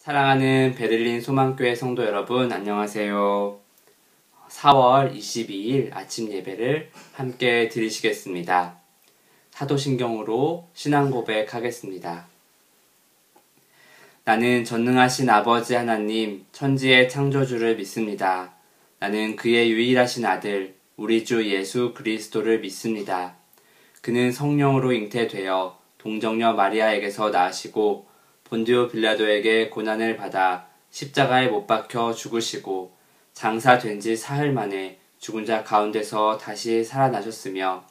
사랑하는 베들린 소망교회 성도 여러분, 안녕하세요. 4월 22일 아침 예배를 함께 드리시겠습니다. 사도신경으로 신앙 고백하겠습니다. 나는 전능하신 아버지 하나님, 천지의 창조주를 믿습니다. 나는 그의 유일하신 아들, 우리 주 예수 그리스도를 믿습니다. 그는 성령으로 잉태되어 동정녀 마리아에게서 나으시고 본디오 빌라도에게 고난을 받아 십자가에 못 박혀 죽으시고 장사된 지 사흘 만에 죽은 자 가운데서 다시 살아나셨으며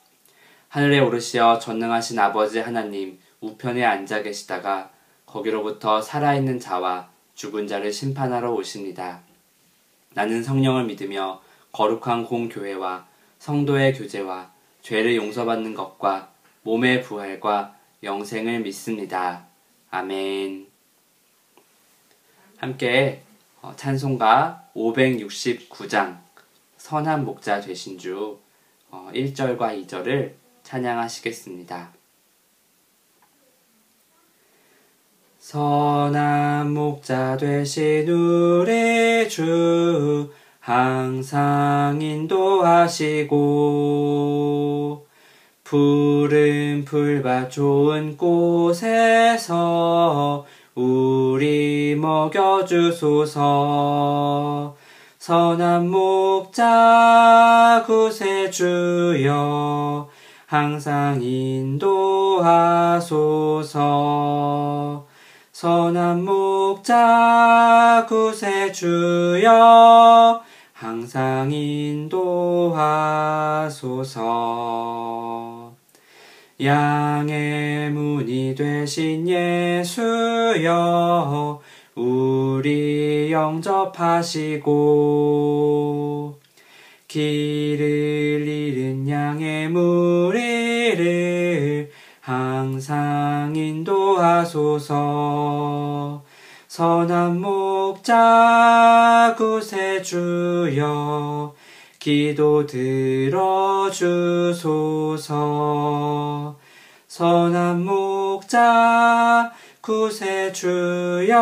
하늘에 오르시어 전능하신 아버지 하나님 우편에 앉아 계시다가 거기로부터 살아있는 자와 죽은 자를 심판하러 오십니다. 나는 성령을 믿으며 거룩한 공교회와 성도의 교제와 죄를 용서받는 것과 몸의 부활과 영생을 믿습니다. 아멘. 함께 찬송가 569장 선한 목자 되신 주 1절과 2절을 찬양하시겠습니다. 선한 목자 되신 우리 주 항상 인도하시고 푸른 풀밭 좋은 곳에서 우리 먹여주소서. 선한 목자 구세주여 항상 인도하소서. 선한 목자 구세주여 항상 인도하소서. 양의 문이 되신 예수여 우리 영접하시고 길을 잃은 양의 무리를 항상 인도하소서. 선한 목자 구세주여 기도 들어주소서. 선한 목자 구세주여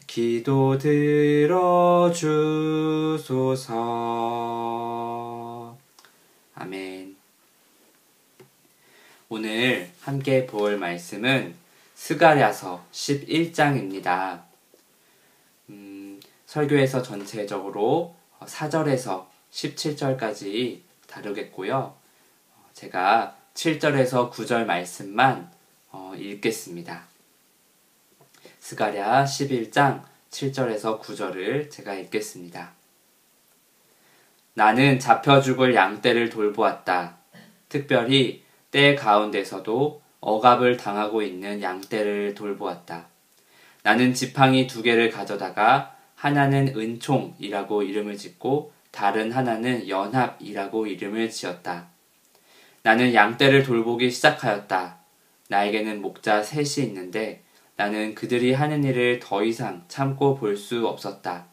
기도 들어주소서. 아멘. 오늘 함께 볼 말씀은 스가랴서 11장입니다. 설교에서 전체적으로 4절에서 17절까지 다루겠고요. 제가 7절에서 9절 말씀만 읽겠습니다. 스가랴 11장 7절에서 9절을 제가 읽겠습니다. 나는 잡혀 죽을 양떼를 돌보았다. 특별히 떼 가운데서도 억압을 당하고 있는 양떼를 돌보았다. 나는 지팡이 2개를 가져다가 하나는 은총이라고 이름을 짓고 다른 하나는 연합이라고 이름을 지었다. 나는 양떼를 돌보기 시작하였다. 나에게는 목자 3이 있는데 나는 그들이 하는 일을 더 이상 참고 볼 수 없었다.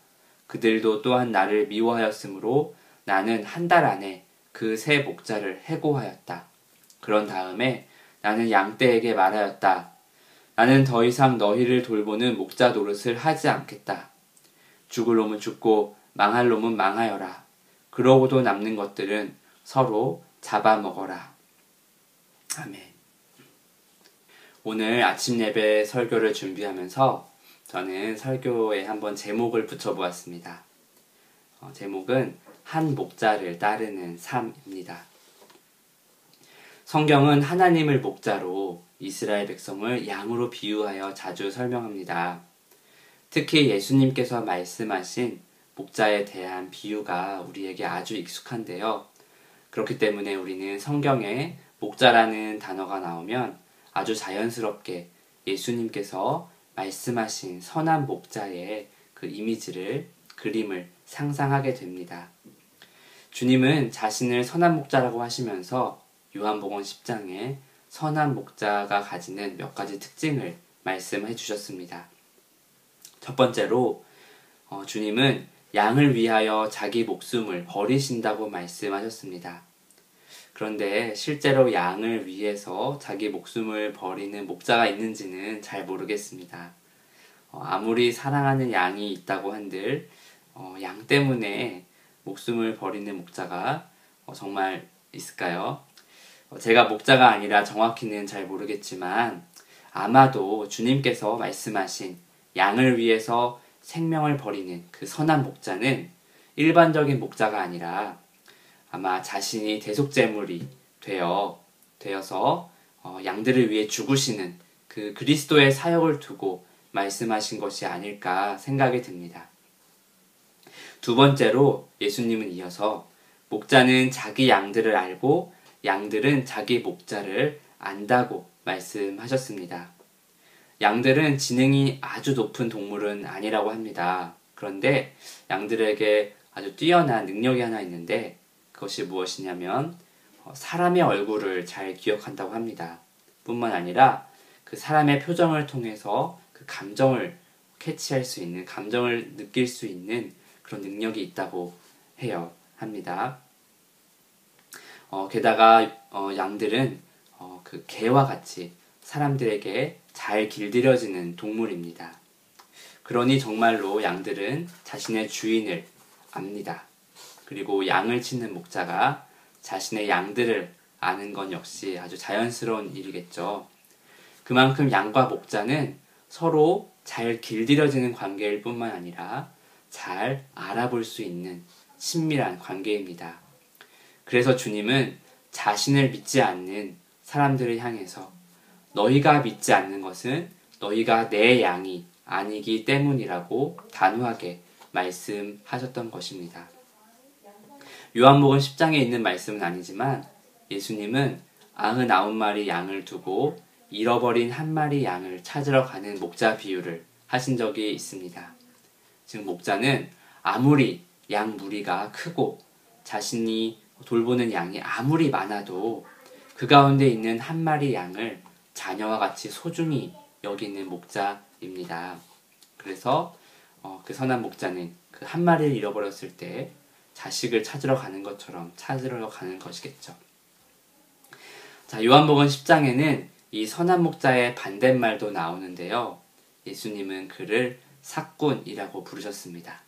그들도 또한 나를 미워하였으므로 나는 한 달 안에 그 3 목자를 해고하였다. 그런 다음에 나는 양떼에게 말하였다. 나는 더 이상 너희를 돌보는 목자 노릇을 하지 않겠다. 죽을 놈은 죽고 망할 놈은 망하여라. 그러고도 남는 것들은 서로 잡아먹어라. 아멘. 오늘 아침 예배 설교를 준비하면서 저는 설교에 한번 제목을 붙여보았습니다. 제목은 한 목자를 따르는 삶입니다. 성경은 하나님을 목자로 이스라엘 백성을 양으로 비유하여 자주 설명합니다. 특히 예수님께서 말씀하신 목자에 대한 비유가 우리에게 아주 익숙한데요. 그렇기 때문에 우리는 성경에 목자라는 단어가 나오면 아주 자연스럽게 예수님께서 말씀하신 선한 목자의 그 이미지를, 그림을 상상하게 됩니다. 주님은 자신을 선한 목자라고 하시면서 요한복음 10장에 선한 목자가 가지는 몇 가지 특징을 말씀해 주셨습니다. 첫 번째로 주님은 양을 위하여 자기 목숨을 버리신다고 말씀하셨습니다. 그런데 실제로 양을 위해서 자기 목숨을 버리는 목자가 있는지는 잘 모르겠습니다. 아무리 사랑하는 양이 있다고 한들 양 때문에 목숨을 버리는 목자가 정말 있을까요? 제가 목자가 아니라 정확히는 잘 모르겠지만 아마도 주님께서 말씀하신 양을 위해서 생명을 버리는 그 선한 목자는 일반적인 목자가 아니라 아마 자신이 대속제물이 되어서 양들을 위해 죽으시는 그 그리스도의 사역을 두고 말씀하신 것이 아닐까 생각이 듭니다. 두 번째로 예수님은 이어서 목자는 자기 양들을 알고 양들은 자기 목자를 안다고 말씀하셨습니다. 양들은 지능이 아주 높은 동물은 아니라고 합니다. 그런데 양들에게 아주 뛰어난 능력이 하나 있는데 그것이 무엇이냐면 사람의 얼굴을 잘 기억한다고 합니다. 뿐만 아니라 그 사람의 표정을 통해서 그 감정을 캐치할 수 있는, 감정을 느낄 수 있는 그런 능력이 있다고 합니다. 게다가 양들은 그 개와 같이 사람들에게 잘 길들여지는 동물입니다. 그러니 정말로 양들은 자신의 주인을 압니다. 그리고 양을 치는 목자가 자신의 양들을 아는 건 역시 아주 자연스러운 일이겠죠. 그만큼 양과 목자는 서로 잘 길들여지는 관계일 뿐만 아니라 잘 알아볼 수 있는 친밀한 관계입니다. 그래서 주님은 자신을 믿지 않는 사람들을 향해서 너희가 믿지 않는 것은 너희가 내 양이 아니기 때문이라고 단호하게 말씀하셨던 것입니다. 요한복음 10장에 있는 말씀은 아니지만 예수님은 99마리 양을 두고 잃어버린 한 마리 양을 찾으러 가는 목자 비유를 하신 적이 있습니다. 즉 목자는 아무리 양 무리가 크고 자신이 돌보는 양이 아무리 많아도 그 가운데 있는 한 마리 양을 자녀와 같이 소중히 여기는 목자입니다. 그래서 그 선한 목자는 그 한 마리를 잃어버렸을 때 자식을 찾으러 가는 것처럼 찾으러 가는 것이겠죠. 자, 요한복음 10장에는 이 선한 목자의 반대말도 나오는데요. 예수님은 그를 삭군이라고 부르셨습니다.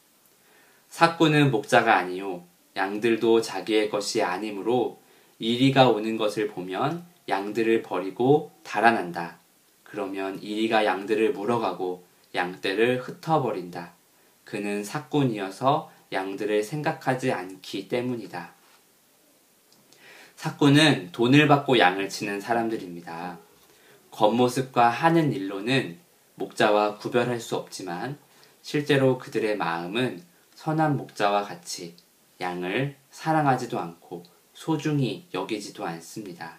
삭군은 목자가 아니요 양들도 자기의 것이 아니므로 이리가 오는 것을 보면 양들을 버리고 달아난다. 그러면 이리가 양들을 물어가고 양떼를 흩어버린다. 그는 삭군이어서 양들을 생각하지 않기 때문이다. 삭군은 돈을 받고 양을 치는 사람들입니다. 겉모습과 하는 일로는 목자와 구별할 수 없지만 실제로 그들의 마음은 선한 목자와 같이 양을 사랑하지도 않고 소중히 여기지도 않습니다.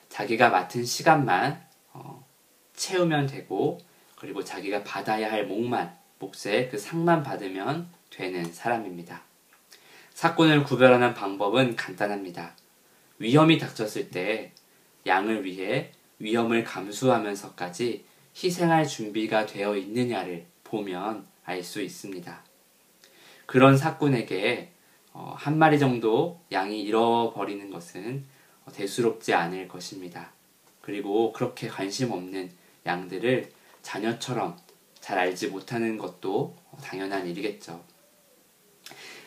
자기가 맡은 시간만 채우면 되고 그리고 자기가 받아야 할 몫의 그 상만 받으면 되는 사람입니다. 삭군을 구별하는 방법은 간단합니다. 위험이 닥쳤을 때 양을 위해 위험을 감수하면서까지 희생할 준비가 되어 있느냐를 보면 알 수 있습니다. 그런 삭군에게 한 마리 정도 양이 잃어버리는 것은 대수롭지 않을 것입니다. 그리고 그렇게 관심 없는 양들을 자녀처럼 잘 알지 못하는 것도 당연한 일이겠죠.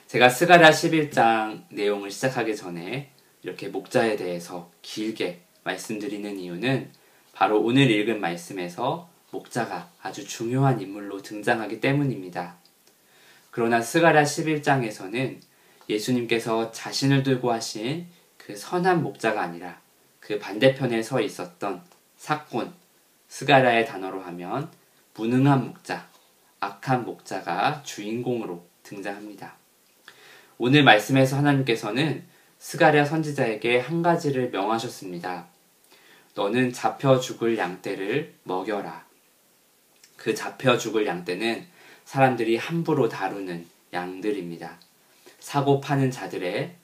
제가 스가랴 11장 내용을 시작하기 전에 이렇게 목자에 대해서 길게 말씀드리는 이유는 바로 오늘 읽은 말씀에서 목자가 아주 중요한 인물로 등장하기 때문입니다. 그러나 스가랴 11장에서는 예수님께서 자신을 들고 하신 그 선한 목자가 아니라 그 반대편에 서 있었던 삭군, 스가랴의 단어로 하면 무능한 목자, 악한 목자가 주인공으로 등장합니다. 오늘 말씀에서 하나님께서는 스가랴 선지자에게 한 가지를 명하셨습니다. 너는 잡혀 죽을 양떼를 먹여라. 그 잡혀 죽을 양떼는 사람들이 함부로 다루는 양들입니다. 사고 파는 자들의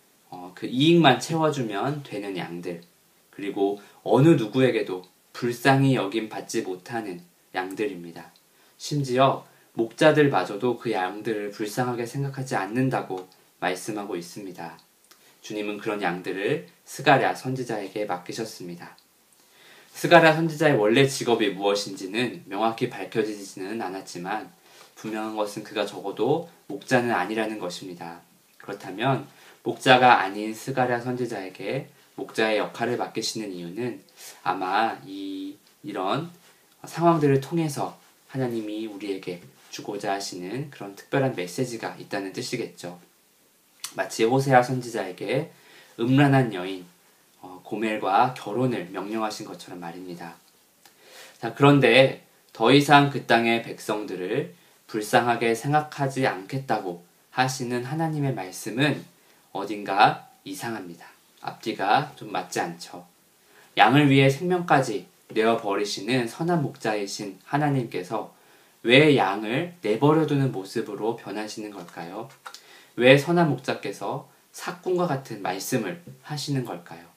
그 이익만 채워주면 되는 양들, 그리고 어느 누구에게도 불쌍히 여김 받지 못하는 양들입니다. 심지어 목자들마저도 그 양들을 불쌍하게 생각하지 않는다고 말씀하고 있습니다. 주님은 그런 양들을 스가랴 선지자에게 맡기셨습니다. 스가랴 선지자의 원래 직업이 무엇인지는 명확히 밝혀지지는 않았지만 분명한 것은 그가 적어도 목자는 아니라는 것입니다. 그렇다면 목자가 아닌 스가랴 선지자에게 목자의 역할을 맡기시는 이유는 아마 이런 상황들을 통해서 하나님이 우리에게 주고자 하시는 그런 특별한 메시지가 있다는 뜻이겠죠. 마치 호세아 선지자에게 음란한 여인 고멜과 결혼을 명령하신 것처럼 말입니다. 자, 그런데 더 이상 그 땅의 백성들을 불쌍하게 생각하지 않겠다고 하시는 하나님의 말씀은 어딘가 이상합니다. 앞뒤가 좀 맞지 않죠. 양을 위해 생명까지 내어버리시는 선한 목자이신 하나님께서 왜 양을 내버려두는 모습으로 변하시는 걸까요? 왜 선한 목자께서 사꾼과 같은 말씀을 하시는 걸까요?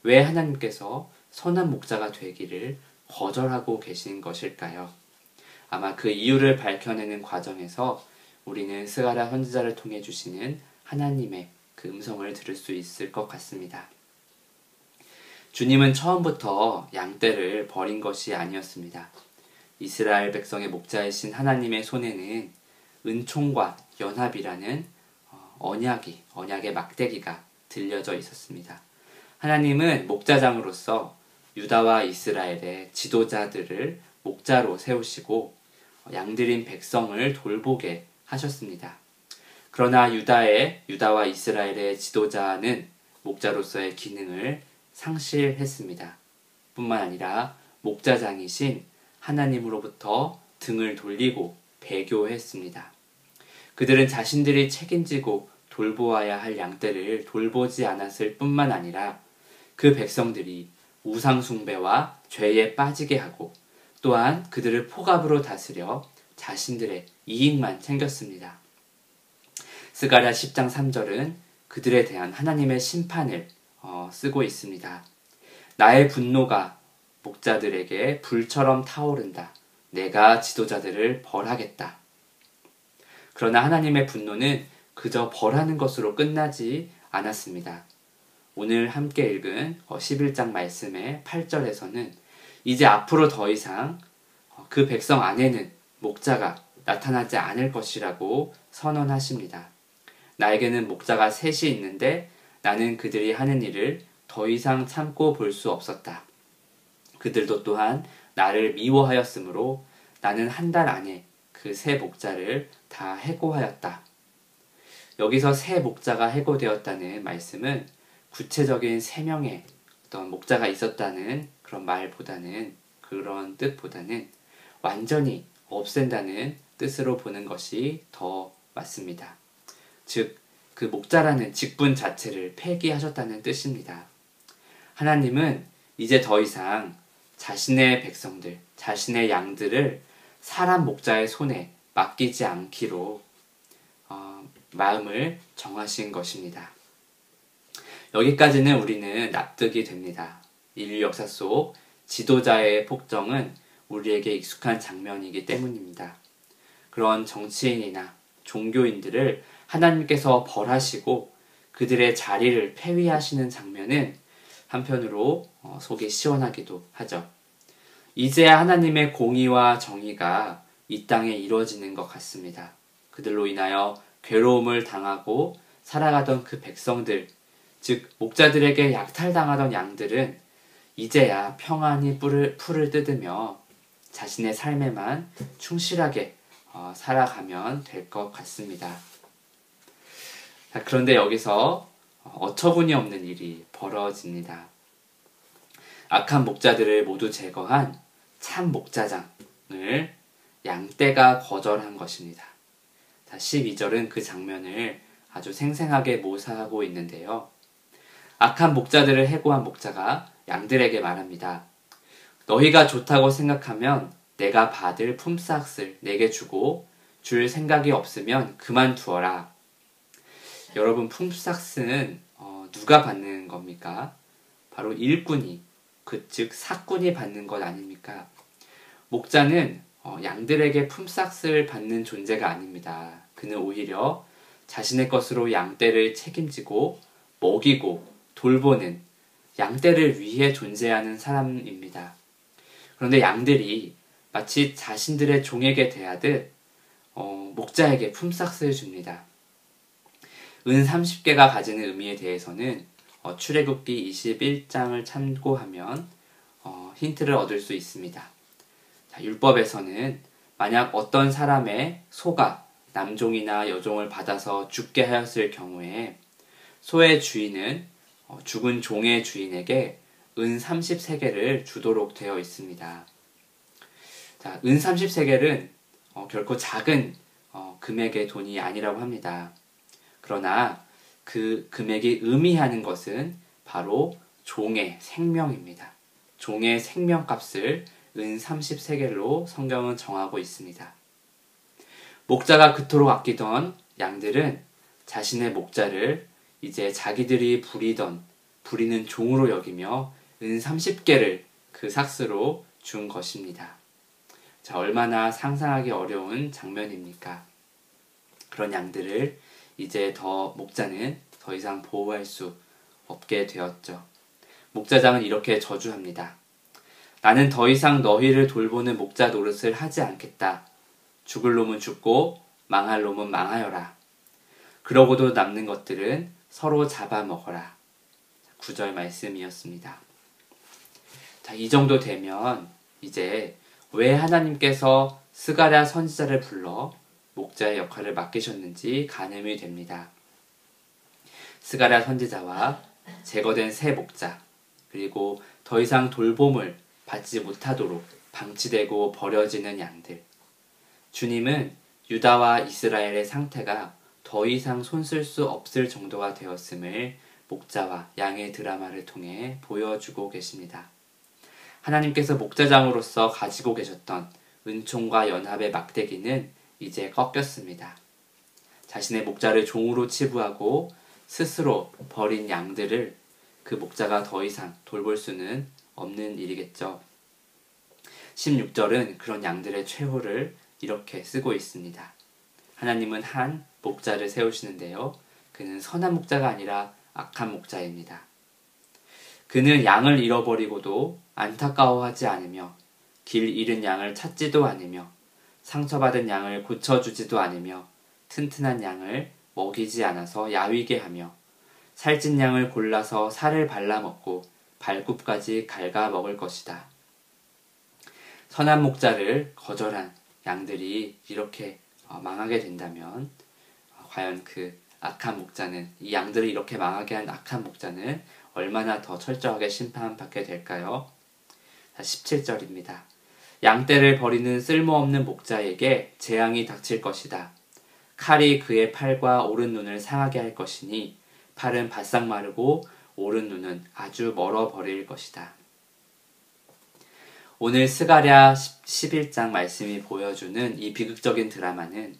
왜 하나님께서 선한 목자가 되기를 거절하고 계신 것일까요? 아마 그 이유를 밝혀내는 과정에서 우리는 스가랴 선지자를 통해 주시는 하나님의 그 음성을 들을 수 있을 것 같습니다. 주님은 처음부터 양떼를 버린 것이 아니었습니다. 이스라엘 백성의 목자이신 하나님의 손에는 은총과 연합이라는 언약의 막대기가 들려져 있었습니다. 하나님은 목자장으로서 유다와 이스라엘의 지도자들을 목자로 세우시고 양들인 백성을 돌보게 하셨습니다. 그러나 유다와 이스라엘의 지도자는 목자로서의 기능을 상실했습니다. 뿐만 아니라 목자장이신 하나님으로부터 등을 돌리고 배교했습니다. 그들은 자신들이 책임지고 돌보아야 할 양떼를 돌보지 않았을 뿐만 아니라 그 백성들이 우상숭배와 죄에 빠지게 하고 또한 그들을 폭압으로 다스려 자신들의 이익만 챙겼습니다. 스가랴 10장 3절은 그들에 대한 하나님의 심판을 쓰고 있습니다. 나의 분노가 목자들에게 불처럼 타오른다. 내가 지도자들을 벌하겠다. 그러나 하나님의 분노는 그저 벌하는 것으로 끝나지 않았습니다. 오늘 함께 읽은 11장 말씀의 8절에서는 이제 앞으로 더 이상 그 백성 안에는 목자가 나타나지 않을 것이라고 선언하십니다. 나에게는 목자가 셋이 있는데 나는 그들이 하는 일을 더 이상 참고 볼 수 없었다. 그들도 또한 나를 미워하였으므로 나는 한 달 안에 그 세 목자를 다 해고하였다. 여기서 세 목자가 해고되었다는 말씀은 구체적인 세 명의 어떤 목자가 있었다는 그런 뜻보다는 완전히 없앤다는 뜻으로 보는 것이 더 맞습니다. 즉, 그 목자라는 직분 자체를 폐기하셨다는 뜻입니다. 하나님은 이제 더 이상 자신의 백성들, 자신의 양들을 사람 목자의 손에 맡기지 않기로 마음을 정하신 것입니다. 여기까지는 우리는 납득이 됩니다. 인류 역사 속 지도자의 폭정은 우리에게 익숙한 장면이기 때문입니다. 그런 정치인이나 종교인들을 하나님께서 벌하시고 그들의 자리를 폐위하시는 장면은 한편으로 속이 시원하기도 하죠. 이제야 하나님의 공의와 정의가 이 땅에 이루어지는 것 같습니다. 그들로 인하여 괴로움을 당하고 살아가던 그 백성들, 즉 목자들에게 약탈당하던 양들은 이제야 평안히 풀을 뜯으며 자신의 삶에만 충실하게 살아가면 될 것 같습니다. 그런데 여기서 어처구니 없는 일이 벌어집니다. 악한 목자들을 모두 제거한 참 목자장을 양떼가 거절한 것입니다. 12절은 그 장면을 아주 생생하게 묘사하고 있는데요. 악한 목자들을 해고한 목자가 양들에게 말합니다. 너희가 좋다고 생각하면 내가 받을 품삯을 내게 주고 줄 생각이 없으면 그만두어라. 여러분, 품삯은 누가 받는 겁니까? 바로 일꾼이, 즉 사꾼이 받는 것 아닙니까? 목자는 양들에게 품삯을 받는 존재가 아닙니다. 그는 오히려 자신의 것으로 양떼를 책임지고 먹이고 돌보는 양떼를 위해 존재하는 사람입니다. 그런데 양들이 마치 자신들의 종에게 대하듯 목자에게 품삯을 줍니다. 은 30개가 가지는 의미에 대해서는 출애굽기 21장을 참고하면 힌트를 얻을 수 있습니다. 자, 율법에서는 만약 어떤 사람의 소가 남종이나 여종을 받아서 죽게 하였을 경우에 소의 주인은 죽은 종의 주인에게 은 30세겔을 주도록 되어 있습니다. 자, 은 30세겔은 결코 작은 금액의 돈이 아니라고 합니다. 그러나 그 금액이 의미하는 것은 바로 종의 생명입니다. 종의 생명값을 은 30세겔로 성경은 정하고 있습니다. 목자가 그토록 아끼던 양들은 자신의 목자를 이제 자기들이 부리는 종으로 여기며 은 30개를 그 삭스로 준 것입니다. 자, 얼마나 상상하기 어려운 장면입니까? 그런 양들을 이제 목자는 더 이상 보호할 수 없게 되었죠. 목자장은 이렇게 저주합니다. 나는 더 이상 너희를 돌보는 목자 노릇을 하지 않겠다. 죽을 놈은 죽고 망할 놈은 망하여라. 그러고도 남는 것들은 서로 잡아먹어라. 9절 말씀이었습니다. 자, 이 정도 되면 이제 왜 하나님께서 스가랴 선지자를 불러 목자의 역할을 맡기셨는지 가늠이 됩니다. 스가랴 선지자와 제거된 새 목자, 그리고 더 이상 돌봄을 받지 못하도록 방치되고 버려지는 양들. 주님은 유다와 이스라엘의 상태가 더 이상 손쓸 수 없을 정도가 되었음을 목자와 양의 드라마를 통해 보여주고 계십니다. 하나님께서 목자장으로서 가지고 계셨던 은총과 연합의 막대기는 이제 꺾였습니다. 자신의 목자를 종으로 치부하고 스스로 버린 양들을 그 목자가 더 이상 돌볼 수는 없는 일이겠죠. 16절은 그런 양들의 최후를 이렇게 쓰고 있습니다. 하나님은 한 목자를 세우시는데요. 그는 선한 목자가 아니라 악한 목자입니다. 그는 양을 잃어버리고도 안타까워하지 않으며 길 잃은 양을 찾지도 않으며 상처받은 양을 고쳐주지도 않으며 튼튼한 양을 먹이지 않아서 야위게 하며 살찐 양을 골라서 살을 발라먹고 발굽까지 갉아 먹을 것이다. 선한 목자를 거절한 양들이 이렇게 망하게 된다면 과연 그 악한 목자는, 이 양들을 이렇게 망하게 한 악한 목자는 얼마나 더 철저하게 심판받게 될까요? 17절입니다. 양떼를 버리는 쓸모없는 목자에게 재앙이 닥칠 것이다. 칼이 그의 팔과 오른 눈을 상하게 할 것이니 팔은 바싹 마르고 오른 눈은 아주 멀어 버릴 것이다. 오늘 스가랴 11장 말씀이 보여주는 이 비극적인 드라마는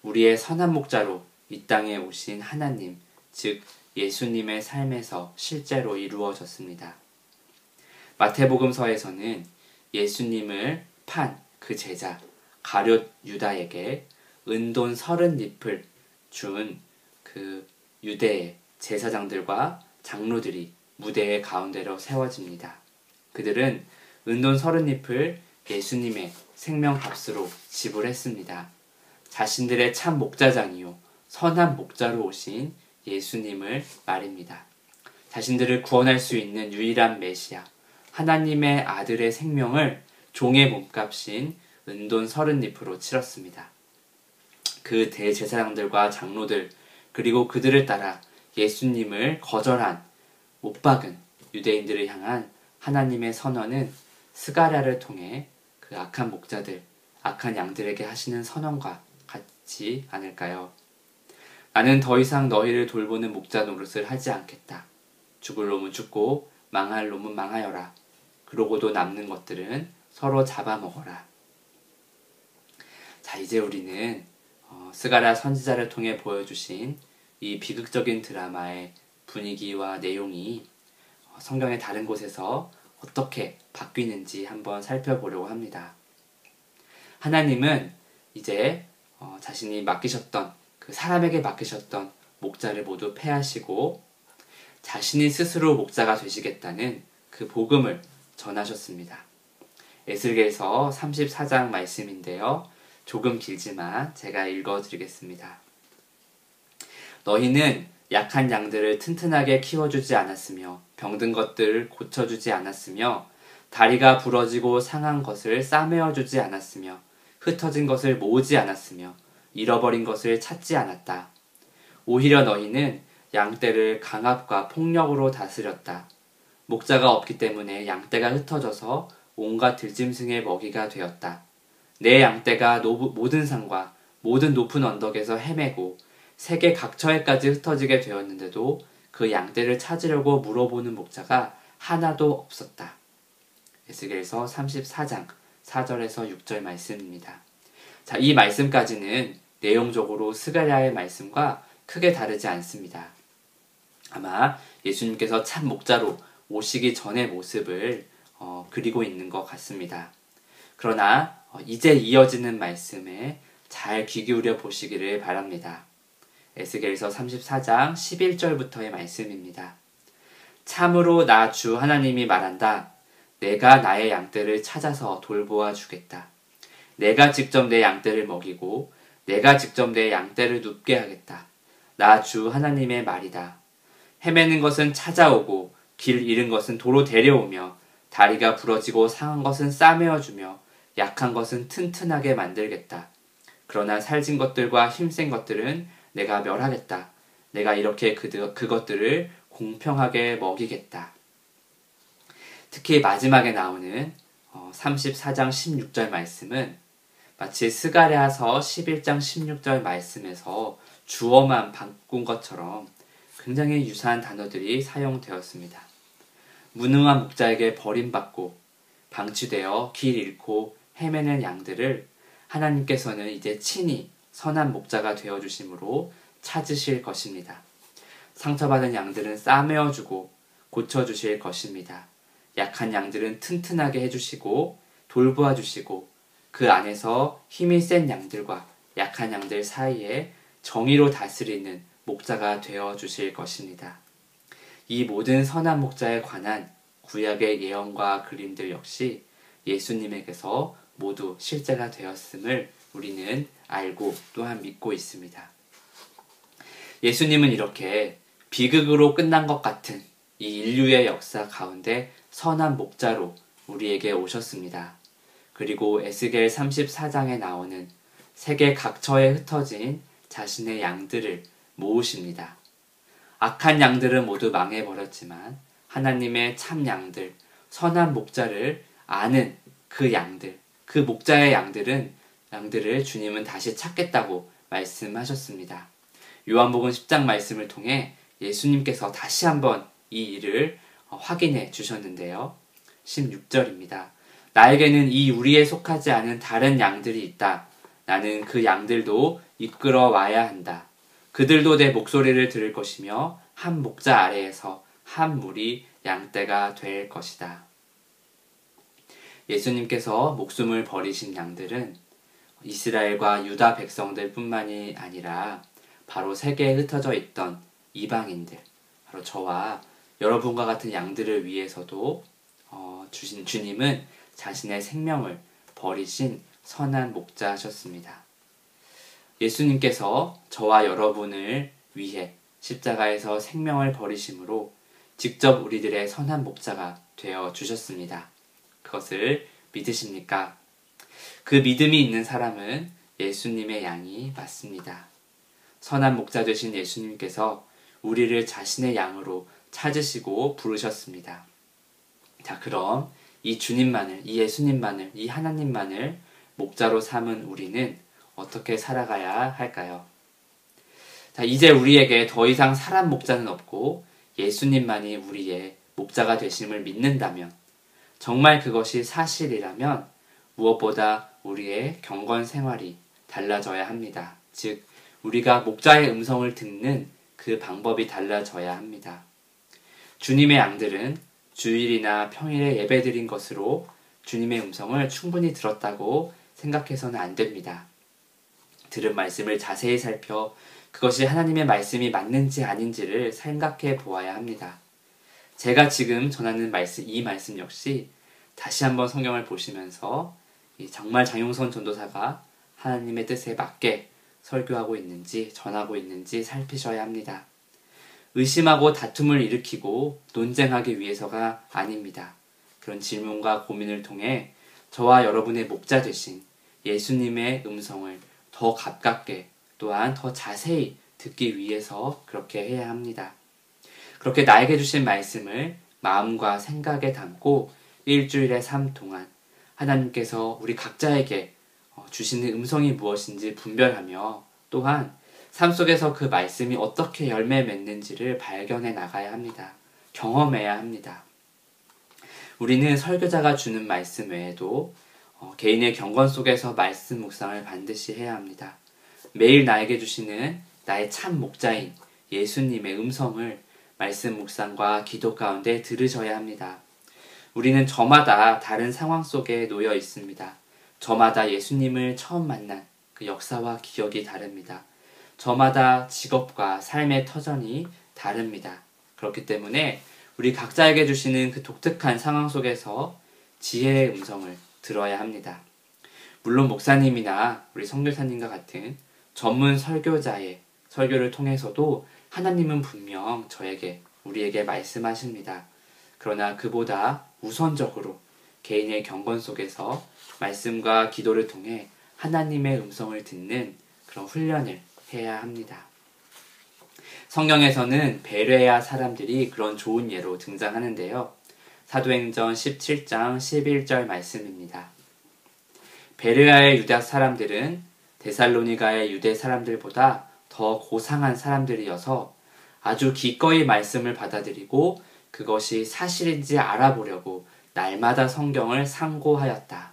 우리의 선한 목자로 이 땅에 오신 하나님, 즉 예수님의 삶에서 실제로 이루어졌습니다. 마태복음서에서는 예수님을 판 그 제자 가룟 유다에게 은돈 30립을 준 그 유대의 제사장들과 장로들이 무대의 가운데로 세워집니다. 그들은 은돈 30립을 예수님의 생명값으로 지불했습니다. 자신들의 참 목자장이요 선한 목자로 오신 예수님을 말입니다. 자신들을 구원할 수 있는 유일한 메시아, 하나님의 아들의 생명을 종의 몸값인 은돈 30립으로 치렀습니다. 그 대제사장들과 장로들, 그리고 그들을 따라 예수님을 거절한, 못 박은 유대인들을 향한 하나님의 선언은 스가랴를 통해 그 악한 목자들, 악한 양들에게 하시는 선언과 같지 않을까요? 나는 더 이상 너희를 돌보는 목자 노릇을 하지 않겠다. 죽을 놈은 죽고 망할 놈은 망하여라. 그러고도 남는 것들은 서로 잡아먹어라. 자, 이제 우리는 스가랴 선지자를 통해 보여주신 이 비극적인 드라마의 분위기와 내용이 성경의 다른 곳에서 어떻게 바뀌는지 한번 살펴보려고 합니다. 하나님은 이제 자신이 맡기셨던, 그 사람에게 맡기셨던 목자를 모두 폐하시고 자신이 스스로 목자가 되시겠다는 그 복음을 전하셨습니다. 에스겔서 34장 말씀인데요. 조금 길지만 제가 읽어드리겠습니다. 너희는 약한 양들을 튼튼하게 키워주지 않았으며 병든 것들을 고쳐주지 않았으며 다리가 부러지고 상한 것을 싸매어주지 않았으며 흩어진 것을 모으지 않았으며 잃어버린 것을 찾지 않았다. 오히려 너희는 양떼를 강압과 폭력으로 다스렸다. 목자가 없기 때문에 양떼가 흩어져서 온갖 들짐승의 먹이가 되었다. 내 양떼가 모든 산과 모든 높은 언덕에서 헤매고 세계 각처에까지 흩어지게 되었는데도 그 양떼를 찾으려고 물어보는 목자가 하나도 없었다. 에스겔서 34장 4절에서 6절 말씀입니다. 자, 이 말씀까지는 내용적으로 스가랴의 말씀과 크게 다르지 않습니다. 아마 예수님께서 참 목자로 오시기 전의 모습을 그리고 있는 것 같습니다. 그러나 이제 이어지는 말씀에 잘 귀 기울여 보시기를 바랍니다. 에스겔서 34장 11절부터의 말씀입니다. 참으로 나 주 하나님이 말한다. 내가 나의 양떼를 찾아서 돌보아 주겠다. 내가 직접 내 양떼를 먹이고 내가 직접 내 양떼를 눕게 하겠다. 나 주 하나님의 말이다. 헤매는 것은 찾아오고 길 잃은 것은 도로 데려오며 다리가 부러지고 상한 것은 싸매어주며 약한 것은 튼튼하게 만들겠다. 그러나 살진 것들과 힘센 것들은 내가 멸하겠다. 내가 이렇게 그것들을 공평하게 먹이겠다. 특히 마지막에 나오는 34장 16절 말씀은 마치 스가랴서 11장 16절 말씀에서 주어만 바꾼 것처럼 굉장히 유사한 단어들이 사용되었습니다. 무능한 목자에게 버림받고 방치되어 길 잃고 헤매는 양들을 하나님께서는 이제 친히 선한 목자가 되어주심으로 찾으실 것입니다. 상처받은 양들은 싸매어주고 고쳐주실 것입니다. 약한 양들은 튼튼하게 해주시고 돌보아 주시고 그 안에서 힘이 센 양들과 약한 양들 사이에 정의로 다스리는 목자가 되어주실 것입니다. 이 모든 선한 목자에 관한 구약의 예언과 그림들 역시 예수님에게서 모두 실제가 되었음을 우리는 알고 또한 믿고 있습니다. 예수님은 이렇게 비극으로 끝난 것 같은 이 인류의 역사 가운데 선한 목자로 우리에게 오셨습니다. 그리고 에스겔 34장에 나오는 세계 각처에 흩어진 자신의 양들을 모으십니다. 악한 양들은 모두 망해버렸지만 하나님의 참 양들, 선한 목자를 아는 그 양들, 그 목자의 양들을 주님은 다시 찾겠다고 말씀하셨습니다. 요한복음 10장 말씀을 통해 예수님께서 다시 한번 이 일을 확인해 주셨는데요. 16절입니다. 나에게는 이 우리에 속하지 않은 다른 양들이 있다. 나는 그 양들도 이끌어 와야 한다. 그들도 내 목소리를 들을 것이며 한 목자 아래에서 한 무리 양떼가 될 것이다. 예수님께서 목숨을 버리신 양들은 이스라엘과 유다 백성들 뿐만이 아니라 바로 세계에 흩어져 있던 이방인들, 바로 저와 여러분과 같은 양들을 위해서도 주신 주님은 자신의 생명을 버리신 선한 목자셨습니다. 예수님께서 저와 여러분을 위해 십자가에서 생명을 버리심으로 직접 우리들의 선한 목자가 되어 주셨습니다. 그것을 믿으십니까? 그 믿음이 있는 사람은 예수님의 양이 맞습니다. 선한 목자 되신 예수님께서 우리를 자신의 양으로 찾으시고 부르셨습니다. 자, 그럼 이 주님만을, 이 예수님만을, 이 하나님만을 목자로 삼은 우리는 어떻게 살아가야 할까요? 자, 이제 우리에게 더 이상 사람 목자는 없고 예수님만이 우리의 목자가 되심을 믿는다면, 정말 그것이 사실이라면 무엇보다 우리의 경건 생활이 달라져야 합니다. 즉, 우리가 목자의 음성을 듣는 그 방법이 달라져야 합니다. 주님의 양들은 주일이나 평일에 예배드린 것으로 주님의 음성을 충분히 들었다고 생각해서는 안 됩니다. 들은 말씀을 자세히 살펴 그것이 하나님의 말씀이 맞는지 아닌지를 생각해 보아야 합니다. 제가 지금 전하는 이 말씀 역시 다시 한번 성경을 보시면서 정말 장용선 전도사가 하나님의 뜻에 맞게 설교하고 있는지 전하고 있는지 살피셔야 합니다. 의심하고 다툼을 일으키고 논쟁하기 위해서가 아닙니다. 그런 질문과 고민을 통해 저와 여러분의 목자 되신 예수님의 음성을 더 가깝게 또한 더 자세히 듣기 위해서 그렇게 해야 합니다. 그렇게 나에게 주신 말씀을 마음과 생각에 담고 일주일의 삶 동안 하나님께서 우리 각자에게 주시는 음성이 무엇인지 분별하며 또한 삶 속에서 그 말씀이 어떻게 열매 맺는지를 발견해 나가야 합니다. 경험해야 합니다. 우리는 설교자가 주는 말씀 외에도 개인의 경건 속에서 말씀 묵상을 반드시 해야 합니다. 매일 나에게 주시는 나의 참 목자인 예수님의 음성을 말씀 묵상과 기도 가운데 들으셔야 합니다. 우리는 저마다 다른 상황 속에 놓여 있습니다. 저마다 예수님을 처음 만난 그 역사와 기억이 다릅니다. 저마다 직업과 삶의 터전이 다릅니다. 그렇기 때문에 우리 각자에게 주시는 그 독특한 상황 속에서 지혜의 음성을 들어야 합니다. 물론 목사님이나 우리 선교사님과 같은 전문 설교자의 설교를 통해서도 하나님은 분명 우리에게 말씀하십니다. 그러나 그보다 우선적으로 개인의 경건 속에서 말씀과 기도를 통해 하나님의 음성을 듣는 그런 훈련을 해야 합니다. 성경에서는 베레아 사람들이 그런 좋은 예로 등장하는데요. 사도행전 17장 11절 말씀입니다. 베레아의 유다 사람들은 데살로니가의 유대 사람들보다 더 고상한 사람들이어서 아주 기꺼이 말씀을 받아들이고 그것이 사실인지 알아보려고 날마다 성경을 상고하였다.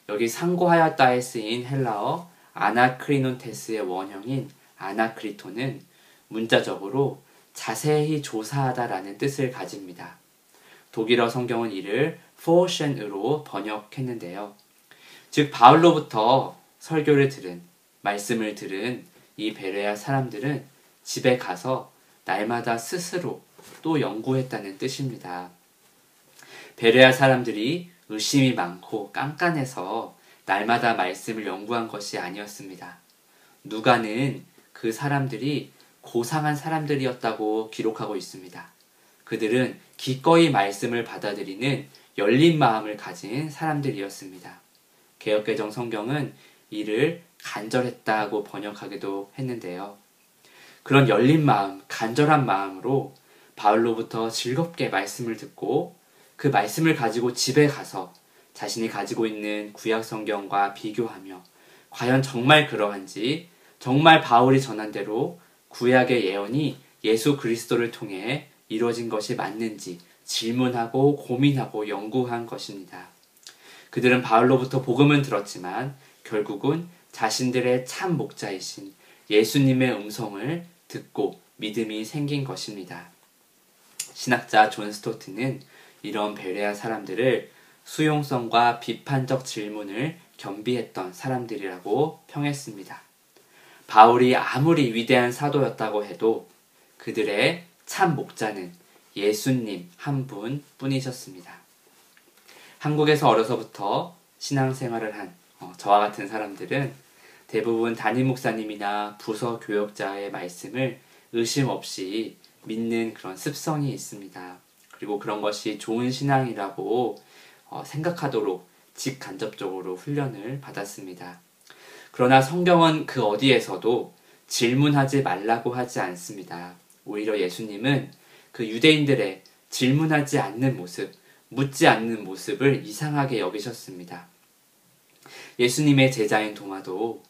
여기 상고하였다에 쓰인 헬라어 아나크리논테스의 원형인 아나크리토는 문자적으로 자세히 조사하다라는 뜻을 가집니다. 독일어 성경은 이를 포션으로 번역했는데요. 즉 바울로부터 설교를 들은 말씀을 들은 이 베레아 사람들은 집에 가서 날마다 스스로 또 연구했다는 뜻입니다. 베레아 사람들이 의심이 많고 깐깐해서 날마다 말씀을 연구한 것이 아니었습니다. 누가는 그 사람들이 고상한 사람들이었다고 기록하고 있습니다. 그들은 기꺼이 말씀을 받아들이는 열린 마음을 가진 사람들이었습니다. 개역개정 성경은 이를 간절했다고 번역하기도 했는데요. 그런 열린 마음, 간절한 마음으로 바울로부터 즐겁게 말씀을 듣고 그 말씀을 가지고 집에 가서 자신이 가지고 있는 구약 성경과 비교하며 과연 정말 그러한지, 정말 바울이 전한 대로 구약의 예언이 예수 그리스도를 통해 이루어진 것이 맞는지 질문하고 고민하고 연구한 것입니다. 그들은 바울로부터 복음은 들었지만 결국은 자신들의 참 목자이신 예수님의 음성을 듣고 믿음이 생긴 것입니다. 신학자 존 스토트는 이런 베레아 사람들을 수용성과 비판적 질문을 겸비했던 사람들이라고 평했습니다. 바울이 아무리 위대한 사도였다고 해도 그들의 참 목자는 예수님 한 분 뿐이셨습니다. 한국에서 어려서부터 신앙생활을 한 저와 같은 사람들은 대부분 담임 목사님이나 부서 교역자의 말씀을 의심 없이 믿는 그런 습성이 있습니다. 그리고 그런 것이 좋은 신앙이라고 생각하도록 직간접적으로 훈련을 받았습니다. 그러나 성경은 그 어디에서도 질문하지 말라고 하지 않습니다. 오히려 예수님은 그 유대인들의 질문하지 않는 모습, 묻지 않는 모습을 이상하게 여기셨습니다. 예수님의 제자인 도마도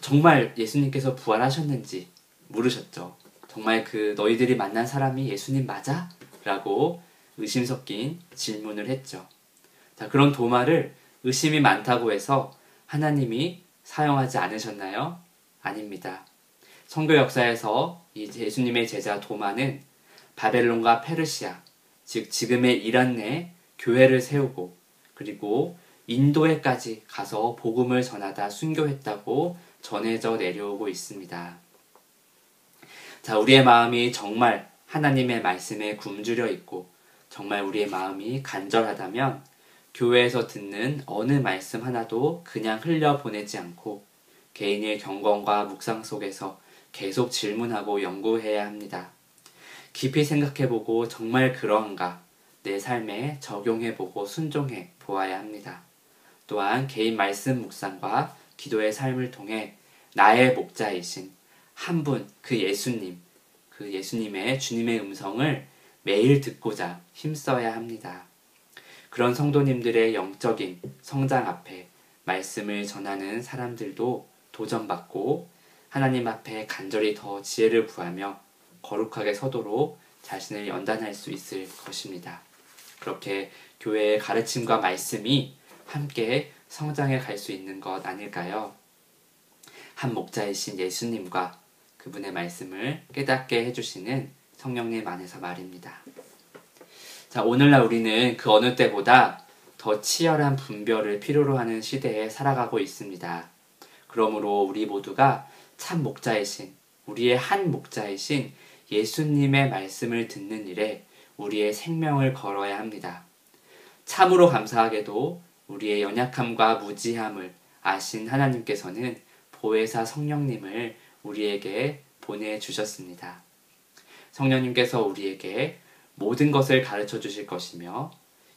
정말 예수님께서 부활하셨는지 물으셨죠. 정말 그 너희들이 만난 사람이 예수님 맞아? 라고 의심 섞인 질문을 했죠. 자, 그런 도마를 의심이 많다고 해서 하나님이 사용하지 않으셨나요? 아닙니다. 성교 역사에서 이 예수님의 제자 도마는 바벨론과 페르시아, 즉 지금의 이란 내에 교회를 세우고 그리고 인도에까지 가서 복음을 전하다 순교했다고 전해져 내려오고 있습니다. 자, 우리의 마음이 정말 하나님의 말씀에 굶주려 있고 정말 우리의 마음이 간절하다면 교회에서 듣는 어느 말씀 하나도 그냥 흘려보내지 않고 개인의 경건과 묵상 속에서 계속 질문하고 연구해야 합니다. 깊이 생각해보고 정말 그러한가 내 삶에 적용해보고 순종해 보아야 합니다. 또한 개인 말씀 묵상과 기도의 삶을 통해 나의 목자이신 한 분, 그 예수님의 주님의 음성을 매일 듣고자 힘써야 합니다. 그런 성도님들의 영적인 성장 앞에 말씀을 전하는 사람들도 도전받고 하나님 앞에 간절히 더 지혜를 구하며 거룩하게 서도록 자신을 연단할 수 있을 것입니다. 그렇게 교회의 가르침과 말씀이 함께 성장해 갈 수 있는 것 아닐까요? 한 목자이신 예수님과 그분의 말씀을 깨닫게 해주시는 성령님 안에서 말입니다. 자, 오늘날 우리는 그 어느 때보다 더 치열한 분별을 필요로 하는 시대에 살아가고 있습니다. 그러므로 우리 모두가 참 목자이신, 우리의 한 목자이신 예수님의 말씀을 듣는 일에 우리의 생명을 걸어야 합니다. 참으로 감사하게도 우리의 연약함과 무지함을 아신 하나님께서는 보혜사 성령님을 우리에게 보내주셨습니다. 성령님께서 우리에게 모든 것을 가르쳐 주실 것이며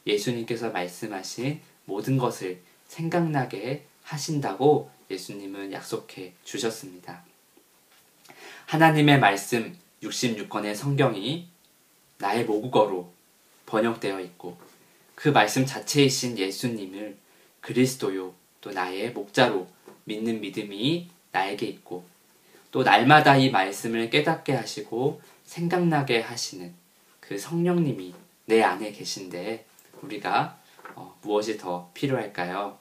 예수님께서 말씀하신 모든 것을 생각나게 하신다고 예수님은 약속해 주셨습니다. 하나님의 말씀 66권의 성경이 나의 모국어로 번역되어 있고 그 말씀 자체이신 예수님을 그리스도요 또 나의 목자로 믿는 믿음이 나에게 있고 또 날마다 이 말씀을 깨닫게 하시고 생각나게 하시는 그 성령님이 내 안에 계신데 우리가 무엇이 더 필요할까요?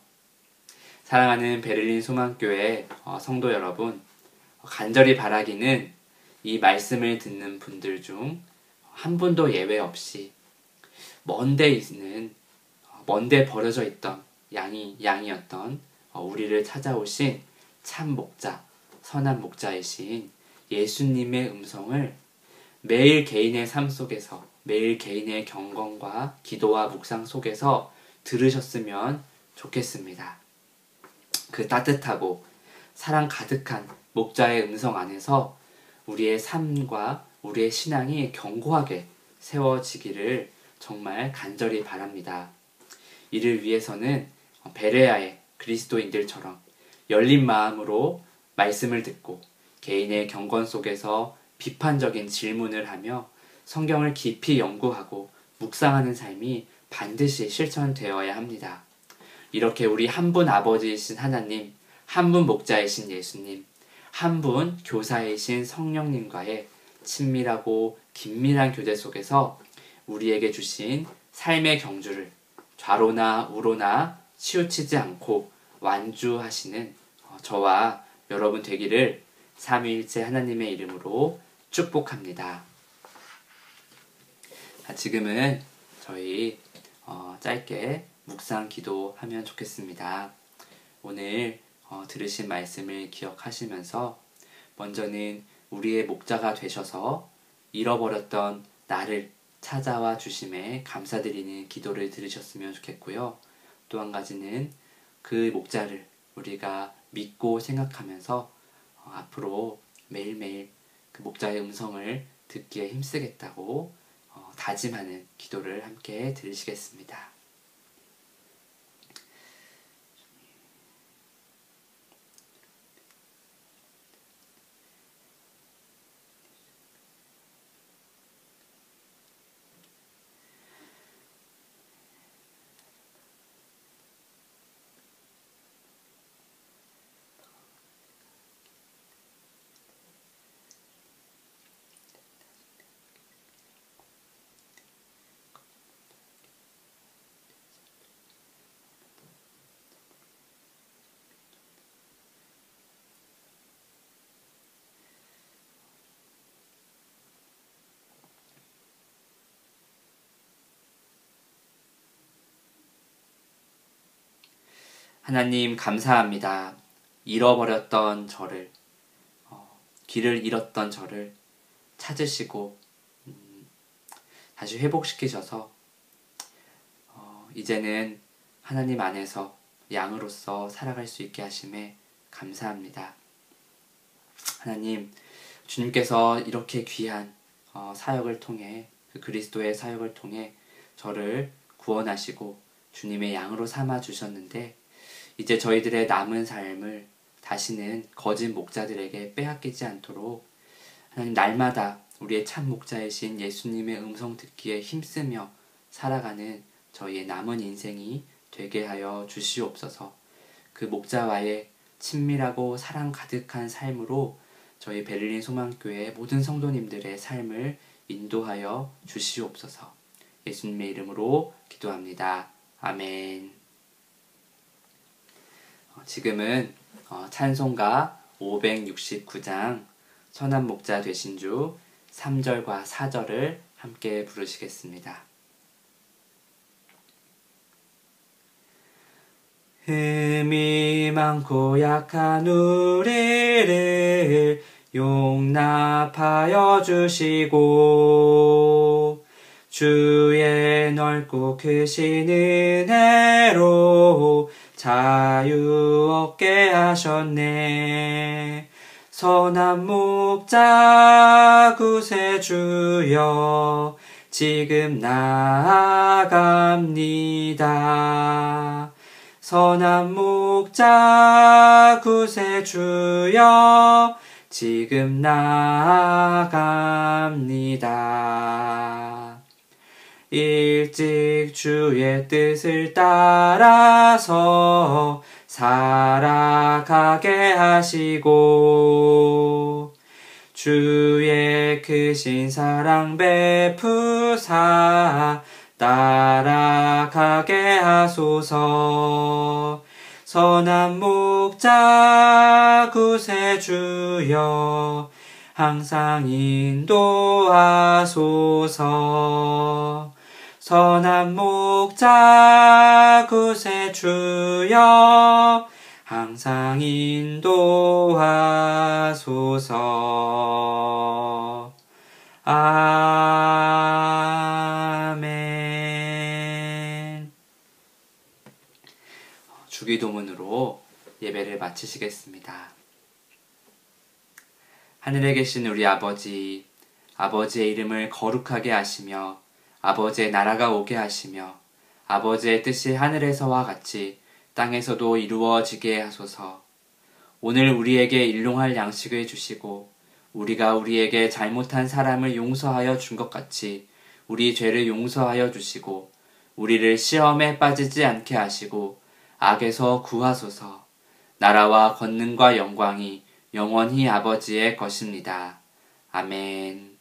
사랑하는 베를린 소망교회 성도 여러분, 간절히 바라기는 이 말씀을 듣는 분들 중 한 분도 예외 없이 먼데 버려져 있던 양이었던 우리를 찾아오신 참 목자, 선한 목자이신 예수님의 음성을 매일 개인의 삶 속에서 매일 개인의 경건과 기도와 묵상 속에서 들으셨으면 좋겠습니다. 그 따뜻하고 사랑 가득한 목자의 음성 안에서 우리의 삶과 우리의 신앙이 견고하게 세워지기를 정말 간절히 바랍니다. 이를 위해서는 베레아의 그리스도인들처럼 열린 마음으로 말씀을 듣고 개인의 경건 속에서 비판적인 질문을 하며 성경을 깊이 연구하고 묵상하는 삶이 반드시 실천되어야 합니다. 이렇게 우리 한 분 아버지이신 하나님, 한 분 목자이신 예수님, 한 분 교사이신 성령님과의 친밀하고 긴밀한 교제 속에서 우리에게 주신 삶의 경주를 좌로나 우로나 치우치지 않고 완주하시는 저와 여러분 되기를 삼위일체 하나님의 이름으로 축복합니다. 지금은 저희 짧게 묵상 기도하면 좋겠습니다. 오늘 들으신 말씀을 기억하시면서 먼저는 우리의 목자가 되셔서 잃어버렸던 나를 찾아와 주심에 감사드리는 기도를 들으셨으면 좋겠고요. 또 한 가지는 그 목자를 우리가 믿고 생각하면서 앞으로 매일매일 그 목자의 음성을 듣기에 힘쓰겠다고 다짐하는 기도를 함께 들으시겠습니다. 하나님 감사합니다. 잃어버렸던 저를, 길을 잃었던 저를 찾으시고 다시 회복시키셔서 이제는 하나님 안에서 양으로서 살아갈 수 있게 하심에 감사합니다. 하나님, 주님께서 이렇게 귀한 사역을 통해, 그 그리스도의 사역을 통해 저를 구원하시고 주님의 양으로 삼아 주셨는데, 이제 저희들의 남은 삶을 다시는 거짓 목자들에게 빼앗기지 않도록 하나님, 날마다 우리의 참 목자이신 예수님의 음성 듣기에 힘쓰며 살아가는 저희의 남은 인생이 되게 하여 주시옵소서. 그 목자와의 친밀하고 사랑 가득한 삶으로 저희 베를린 소망교회 모든 성도님들의 삶을 인도하여 주시옵소서. 예수님의 이름으로 기도합니다. 아멘. 지금은 찬송가 569장 선한 목자 되신 주 3절과 4절을 함께 부르시겠습니다. 흠이 많고 약한 우리를 용납하여 주시고 주의 넓고 크신 은혜로 자유 얻게 하셨네. 선한 목자 구세주여 지금 나아갑니다. 선한 목자 구세주여 지금 나아갑니다. 일찍 주의 뜻을 따라서 살아가게 하시고 주의 크신 사랑 베푸사 따라가게 하소서. 선한 목자 구세주여 항상 인도하소서. 선한 목자 구세주여 항상 인도하소서. 아멘. 주기도문으로 예배를 마치시겠습니다. 하늘에 계신 우리 아버지, 아버지의 이름을 거룩하게 하시며 아버지의 나라가 오게 하시며 아버지의 뜻이 하늘에서와 같이 땅에서도 이루어지게 하소서. 오늘 우리에게 일용할 양식을 주시고 우리가 우리에게 잘못한 사람을 용서하여 준 것 같이 우리 죄를 용서하여 주시고 우리를 시험에 빠지지 않게 하시고 악에서 구하소서. 나라와 권능과 영광이 영원히 아버지의 것입니다. 아멘.